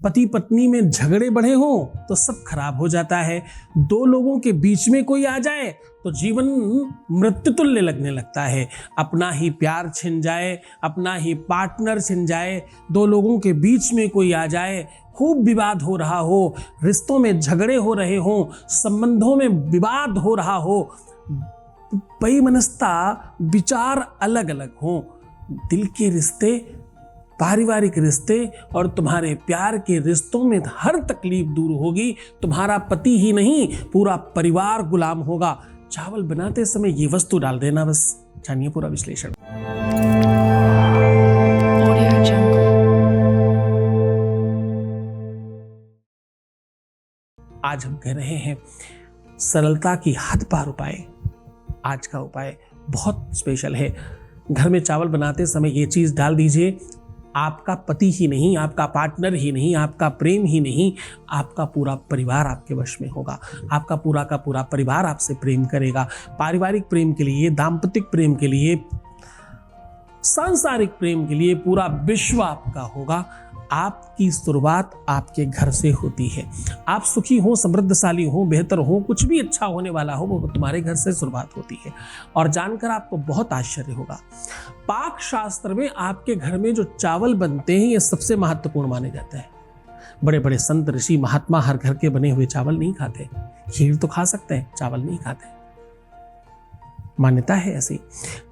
पति पत्नी में झगड़े बढ़े हों तो सब खराब हो जाता है। दो लोगों के बीच में कोई आ जाए तो जीवन मृत्यु तुल्य लगने लगता है। अपना ही प्यार छिन जाए, अपना ही पार्टनर छिन जाए, दो लोगों के बीच में कोई आ जाए, खूब विवाद हो रहा हो, रिश्तों में झगड़े हो रहे हों, संबंधों में विवाद हो रहा हो, वैमनस्यता, विचार अलग अलग हों, दिल के रिश्ते, पारिवारिक रिश्ते और तुम्हारे प्यार के रिश्तों में हर तकलीफ दूर होगी। तुम्हारा पति ही नहीं पूरा परिवार गुलाम होगा। चावल बनाते समय ये वस्तु डाल देना बस। जानिए पूरा विश्लेषण। आज हम कह रहे हैं सरलता की हद पार उपाय। आज का उपाय बहुत स्पेशल है। घर में चावल बनाते समय ये चीज डाल दीजिए। आपका पति ही नहीं, आपका पार्टनर ही नहीं, आपका प्रेम ही नहीं, आपका पूरा परिवार आपके वश में होगा। आपका पूरा का पूरा परिवार आपसे प्रेम करेगा। पारिवारिक प्रेम के लिए, दाम्पतिक प्रेम के लिए, सांसारिक प्रेम के लिए पूरा विश्व आपका होगा। आपकी शुरुआत आपके घर से होती है। आप सुखी हो, समृद्धशाली हो, बेहतर हो, कुछ भी अच्छा होने वाला हो, वो तुम्हारे घर से शुरुआत होती है। और जानकर आपको बहुत आश्चर्य होगा, पाक शास्त्र में आपके घर में जो चावल बनते हैं ये सबसे महत्वपूर्ण माने जाते हैं। बड़े बड़े संत, ऋषि, महात्मा हर घर के बने हुए चावल नहीं खाते। खीर तो खा सकते हैं, चावल नहीं खाते। मान्यता है ऐसी।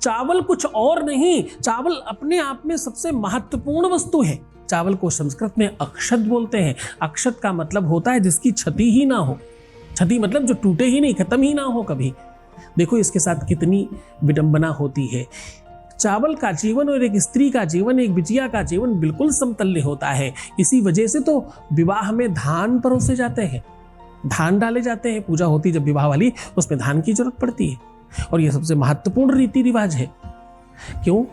चावल कुछ और नहीं, चावल अपने आप में सबसे महत्वपूर्ण वस्तु है। चावल को संस्कृत में अक्षत बोलते हैं। अक्षत का मतलब होता है जिसकी क्षति ही ना हो। क्षति मतलब जो टूटे ही नहीं, खत्म ही ना हो कभी। देखो इसके साथ कितनी विडंबना होती है। चावल का जीवन और एक स्त्री का जीवन, एक बिटिया का जीवन बिल्कुल समतल्य होता है। इसी वजह से तो विवाह में धान परोसे जाते हैं, धान डाले जाते हैं। पूजा होती जब विवाह वाली, उसमें धान की जरूरत पड़ती है। और यह सबसे महत्वपूर्ण रीति रिवाज है। क्यों?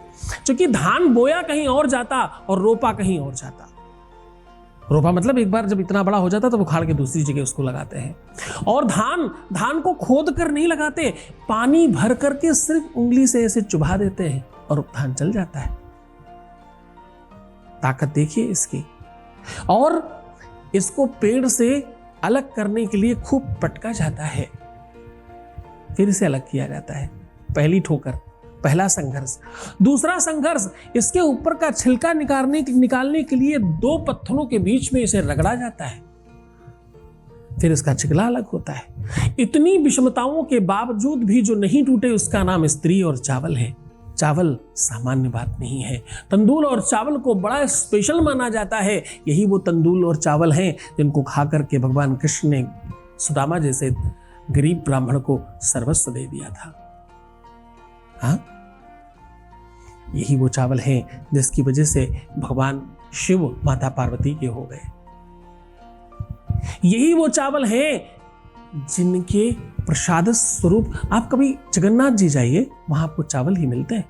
क्योंकि धान बोया कहीं और जाता और रोपा कहीं और जाता। रोपा मतलब एक बार जब इतना बड़ा हो जाता तो उखाड़ के दूसरी जगह उसको लगाते हैं। और धान को खोद कर नहीं लगाते, पानी भर करके सिर्फ उंगली से ऐसे चुभा देते हैं और धान चल जाता है। ताकत देखिए इसकी। और इसको पेड़ से अलग करने के लिए खूब पटका जाता है, फिर इसे अलग किया जाता है। पहली ठोकर, पहला संघर्ष। दूसरा संघर्ष, इसके ऊपर का छिलका निकालने के लिए दो पत्थरों के बीच में इसे रगड़ा जाता है, फिर इसका छिकला अलग होता है। इतनी विषमताओं के बावजूद भी जो नहीं टूटे उसका नाम स्त्री और चावल है। चावल सामान्य बात नहीं है। तंदूल और चावल को बड़ा स्पेशल माना जाता है। यही वो तंदूल और चावल हैं जिनको खा करके भगवान कृष्ण ने सुदामा जैसे गरीब ब्राह्मण को सर्वस्व दे दिया था। हाँ, यही वो चावल हैं जिसकी वजह से भगवान शिव माता पार्वती के हो गए। यही वो चावल हैं जिनके प्रसाद स्वरूप आप कभी जगन्नाथ जी जाइए, वहां आपको चावल ही मिलते हैं।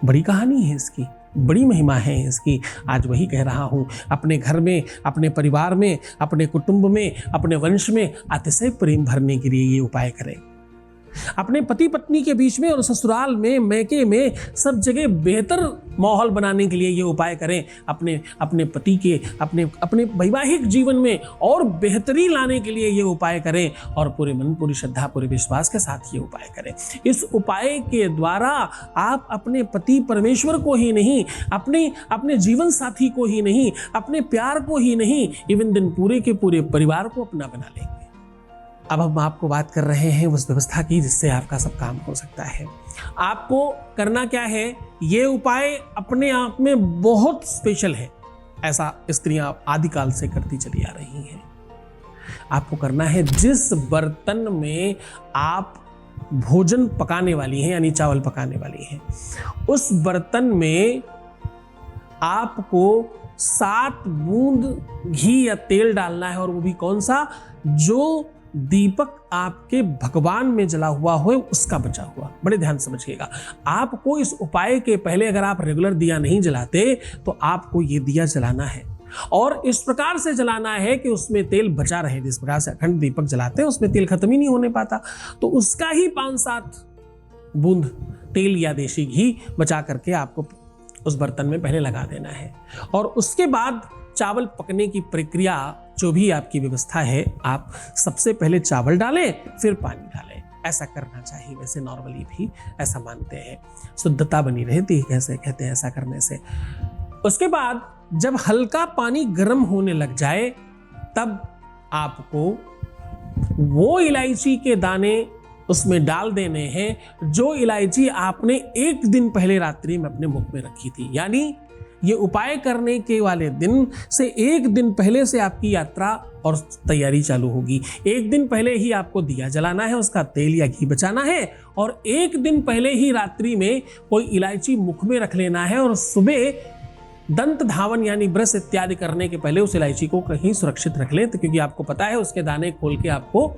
बड़ी कहानी है इसकी, बड़ी महिमा है इसकी। आज वही कह रहा हूं, अपने घर में, अपने परिवार में, अपने कुटुंब में, अपने वंश में अतिशय प्रेम भरने के लिए ये उपाय करें। अपने पति पत्नी के बीच में और ससुराल में, मैके में, सब जगह बेहतर माहौल बनाने के लिए ये उपाय करें। अपने पति के, अपने वैवाहिक जीवन में और बेहतरी लाने के लिए ये उपाय करें। और पूरे मन, पूरी श्रद्धा, पूरे विश्वास के साथ ये उपाय करें। इस उपाय के द्वारा आप अपने पति परमेश्वर को ही नहीं, अपने जीवन साथी को ही नहीं, अपने प्यार को ही नहीं, इवन दिन पूरे के पूरे परिवार को अपना बना लेंगे। अब हम आपको बात कर रहे हैं उस व्यवस्था की जिससे आपका सब काम हो सकता है। आपको करना क्या है? ये उपाय अपने आप में बहुत स्पेशल है। ऐसा स्त्रियां आदिकाल से करती चली आ रही हैं। आपको करना है, जिस बर्तन में आप भोजन पकाने वाली हैं, यानी चावल पकाने वाली हैं, उस बर्तन में आपको 7 बूंद घी या तेल डालना है। और वो भी कौन सा? जो दीपक आपके भगवान में जला हुआ हो उसका बचा हुआ। बड़े ध्यान समझिएगा। आपको इस उपाय के पहले, अगर आप रेगुलर दिया नहीं जलाते, तो आपको ये दिया जलाना है और इस प्रकार से जलाना है कि उसमें तेल बचा रहे। जिस प्रकार से अखंड दीपक जलाते हैं उसमें तेल खत्म ही नहीं होने पाता, तो उसका ही 5-7 बूंद तेल या देशी घी बचा करके आपको उस बर्तन में पहले लगा देना है। और उसके बाद चावल पकने की प्रक्रिया जो भी आपकी व्यवस्था है, आप सबसे पहले चावल डालें फिर पानी डालें, ऐसा करना चाहिए। वैसे नॉर्मली भी ऐसा मानते हैं, शुद्धता बनी रहती है, कैसे कहते हैं ऐसा करने से। उसके बाद जब हल्का पानी गर्म होने लग जाए तब आपको वो इलायची के दाने उसमें डाल देने हैं जो इलायची आपने एक दिन पहले रात्रि में अपने मुख में रखी थी। यानी ये उपाय करने के वाले दिन से एक दिन पहले से आपकी यात्रा और तैयारी चालू होगी। एक दिन पहले ही आपको दिया जलाना है, उसका तेल या घी बचाना है, और एक दिन पहले ही रात्रि में कोई इलायची मुख में रख लेना है, और सुबह दंत धावन यानी ब्रश इत्यादि करने के पहले उस इलायची को कहीं सुरक्षित रख लें, क्योंकि आपको पता है उसके दाने खोल के आपको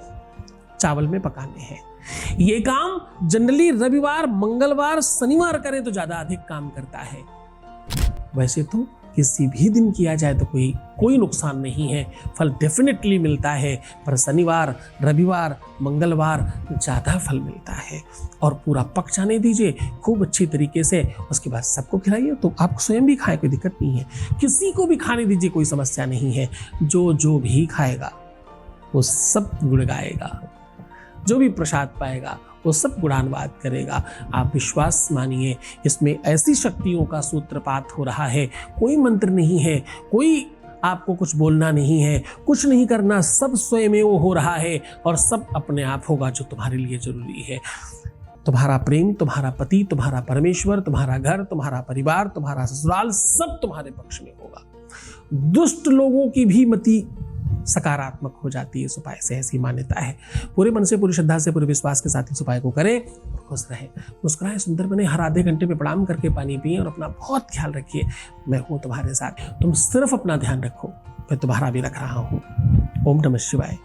चावल में पकाने हैं। ये काम जनरली रविवार, मंगलवार, शनिवार करें तो ज्यादा अधिक काम करता है। वैसे तो किसी भी दिन किया जाए तो कोई नुकसान नहीं है, फल डेफिनेटली मिलता है, पर शनिवार, रविवार, मंगलवार ज़्यादा फल मिलता है। और पूरा पक जाने दीजिए खूब अच्छी तरीके से, उसके बाद सबको खिलाइए। तो आप स्वयं भी खाएं, कोई दिक्कत नहीं है, किसी को भी खाने दीजिए, कोई समस्या नहीं है। जो भी खाएगा वो सब गुण गाएगा, जो भी प्रसाद पाएगा वो सब गुणानुवाद करेगा। आप विश्वास मानिए, इसमें ऐसी शक्तियों का सूत्रपात हो रहा है। कोई मंत्र नहीं है, कोई आपको कुछ बोलना नहीं है, कुछ नहीं करना, सब स्वयं वो हो रहा है, और सब अपने आप होगा जो तुम्हारे लिए जरूरी है। तुम्हारा प्रेम, तुम्हारा पति, तुम्हारा परमेश्वर, तुम्हारा घर, तुम्हारा परिवार, तुम्हारा ससुराल, सब तुम्हारे पक्ष में होगा। दुष्ट लोगों की भी मति सकारात्मक हो जाती है इस उपाय से, ऐसी मान्यता है। पूरे मन से, पूरी श्रद्धा से, पूरे विश्वास के साथ इस उपाय को करें और खुश रहें, मुस्कुराएं, सुंदर बने। हर आधे घंटे में प्रणाम करके पानी पिए और अपना बहुत ख्याल रखिए। मैं हूं तुम्हारे साथ, तुम सिर्फ अपना ध्यान रखो, मैं तुम्हारा भी रख रहा हूं। ओम नमः शिवाय।